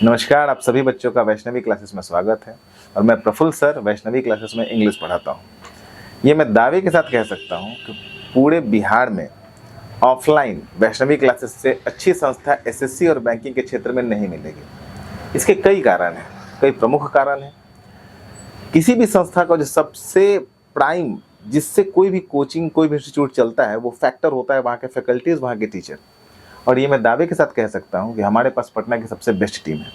नमस्कार, आप सभी बच्चों का वैष्णवी क्लासेस में स्वागत है और मैं प्रफुल्ल सर वैष्णवी क्लासेस में इंग्लिश पढ़ाता हूँ। ये मैं दावे के साथ कह सकता हूँ कि पूरे बिहार में ऑफलाइन वैष्णवी क्लासेस से अच्छी संस्था एसएससी और बैंकिंग के क्षेत्र में नहीं मिलेगी। इसके कई कारण हैं, कई प्रमुख कारण हैं। किसी भी संस्था का जो सबसे प्राइम जिससे कोई भी कोचिंग कोई भी इंस्टीट्यूट चलता है वो फैक्टर होता है वहाँ के फैकल्टीज़, वहाँ के टीचर। और ये मैं दावे के साथ कह सकता हूँ कि हमारे पास पटना की सबसे बेस्ट टीम है।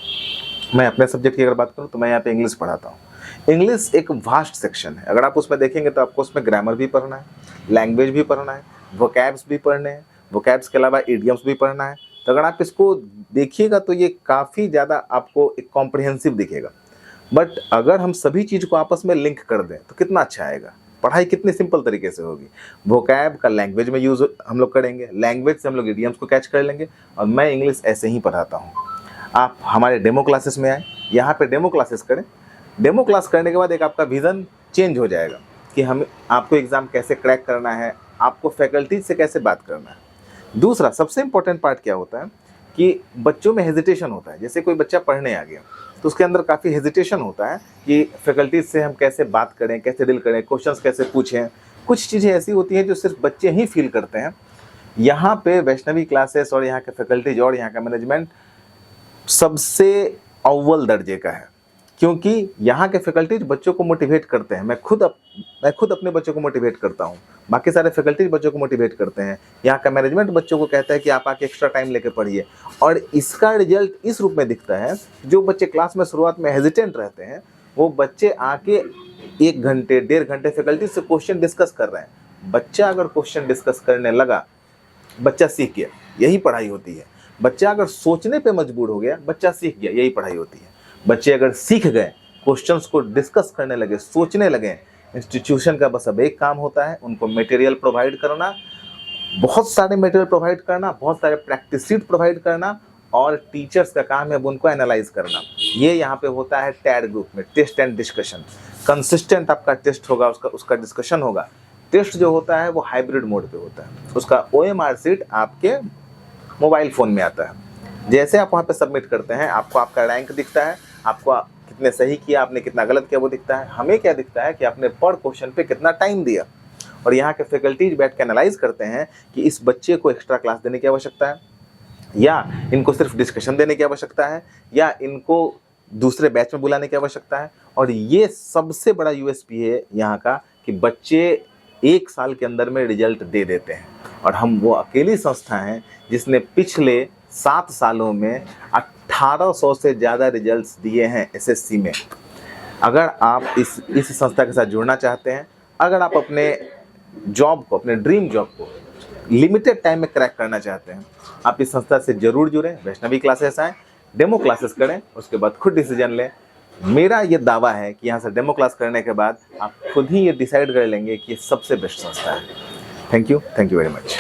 मैं अपने सब्जेक्ट की अगर बात करूँ तो मैं यहाँ पे इंग्लिश पढ़ाता हूँ। इंग्लिश एक वास्ट सेक्शन है। अगर आप उसमें देखेंगे तो आपको उसमें ग्रामर भी पढ़ना है, लैंग्वेज भी पढ़ना है, वोकैब्स भी पढ़ने हैं, वोकैब्स के अलावा इडियम्स भी पढ़ना है। तो अगर आप इसको देखिएगा तो ये काफ़ी ज़्यादा आपको एक कॉम्प्रिहेंसिव दिखेगा। बट अगर हम सभी चीज़ को आपस में लिंक कर दें तो कितना अच्छा आएगा, पढ़ाई कितनी सिंपल तरीके से होगी। वोकैब का लैंग्वेज में यूज़ हम लोग करेंगे, लैंग्वेज से हम लोग इडियम्स को कैच कर लेंगे। और मैं इंग्लिश ऐसे ही पढ़ाता हूँ। आप हमारे डेमो क्लासेस में आए, यहाँ पे डेमो क्लासेस करें। डेमो क्लास करने के बाद एक आपका विज़न चेंज हो जाएगा कि हम आपको एग्ज़ाम कैसे क्रैक करना है, आपको फैकल्टी से कैसे बात करना है। दूसरा सबसे इम्पोर्टेंट पार्ट क्या होता है कि बच्चों में हेजिटेशन होता है। जैसे कोई बच्चा पढ़ने आ गया तो उसके अंदर काफ़ी हेजिटेशन होता है कि फैकल्टी से हम कैसे बात करें, कैसे डील करें, क्वेश्चंस कैसे पूछें। कुछ चीज़ें ऐसी होती हैं जो सिर्फ बच्चे ही फील करते हैं। यहाँ पे वैष्णवी क्लासेस और यहाँ के फैकल्टीज और यहाँ का मैनेजमेंट सबसे अव्वल दर्जे का है, क्योंकि यहाँ के फैकल्टीज बच्चों को मोटिवेट करते हैं। मैं खुद अपने बच्चों को मोटिवेट करता हूँ, बाकी सारे फैकल्टीज बच्चों को मोटिवेट करते हैं। यहाँ का मैनेजमेंट बच्चों को कहता है कि आप आके एक्स्ट्रा टाइम लेके पढ़िए। और इसका रिजल्ट इस रूप में दिखता है, जो बच्चे क्लास में शुरुआत में हेजिटेंट रहते हैं वो बच्चे आके 1 घंटे 1.5 घंटे फैकल्टी से क्वेश्चन डिस्कस कर रहे हैं। बच्चा अगर क्वेश्चन डिस्कस करने लगा, बच्चा सीख गया, यही पढ़ाई होती है। बच्चा अगर सोचने पे मजबूर हो गया, बच्चा सीख गया, यही पढ़ाई होती है। बच्चे अगर सीख गए, क्वेश्चंस को डिस्कस करने लगे, सोचने लगे, इंस्टीट्यूशन का बस अब एक काम होता है, उनको मटेरियल प्रोवाइड करना, बहुत सारे मटेरियल प्रोवाइड करना, बहुत सारे प्रैक्टिस सीट प्रोवाइड करना। और टीचर्स का काम है उनको एनालाइज करना। ये यहाँ पे होता है टैड ग्रुप में, टेस्ट एंड डिस्कशन। कंसिस्टेंट आपका टेस्ट होगा, उसका डिस्कशन होगा। टेस्ट जो होता है वो हाइब्रिड मोड पे होता है, उसका OMR सीट आपके मोबाइल फ़ोन में आता है। जैसे आप वहाँ पे सबमिट करते हैं, आपको आपका रैंक दिखता है, आपको कितने सही किया, आपने कितना गलत किया वो दिखता है। हमें क्या दिखता है कि आपने पर क्वेश्चन पे कितना टाइम दिया। और यहाँ के फैकल्टीज बैठ के एनालाइज करते हैं कि इस बच्चे को एक्स्ट्रा क्लास देने की आवश्यकता है, या इनको सिर्फ डिस्कशन देने की आवश्यकता है, या इनको दूसरे बैच में बुलाने की आवश्यकता है। और ये सबसे बड़ा USP है यहाँ का कि बच्चे 1 साल के अंदर में रिजल्ट दे देते हैं। और हम वो अकेली संस्था हैं जिसने पिछले 7 सालों में 1800 से ज़्यादा रिजल्ट्स दिए हैं SSC में। अगर आप इस संस्था के साथ जुड़ना चाहते हैं, अगर आप अपने जॉब को, अपने ड्रीम जॉब को लिमिटेड टाइम में क्रैक करना चाहते हैं, आप इस संस्था से ज़रूर जुड़ें। वैष्णवी क्लासेस आएँ, डेमो क्लासेस करें, उसके बाद खुद डिसीजन लें। मेरा ये दावा है कि यहाँ से डेमो क्लास करने के बाद आप खुद ही ये डिसाइड कर लेंगे कि ये सबसे बेस्ट संस्था है। Thank you very much.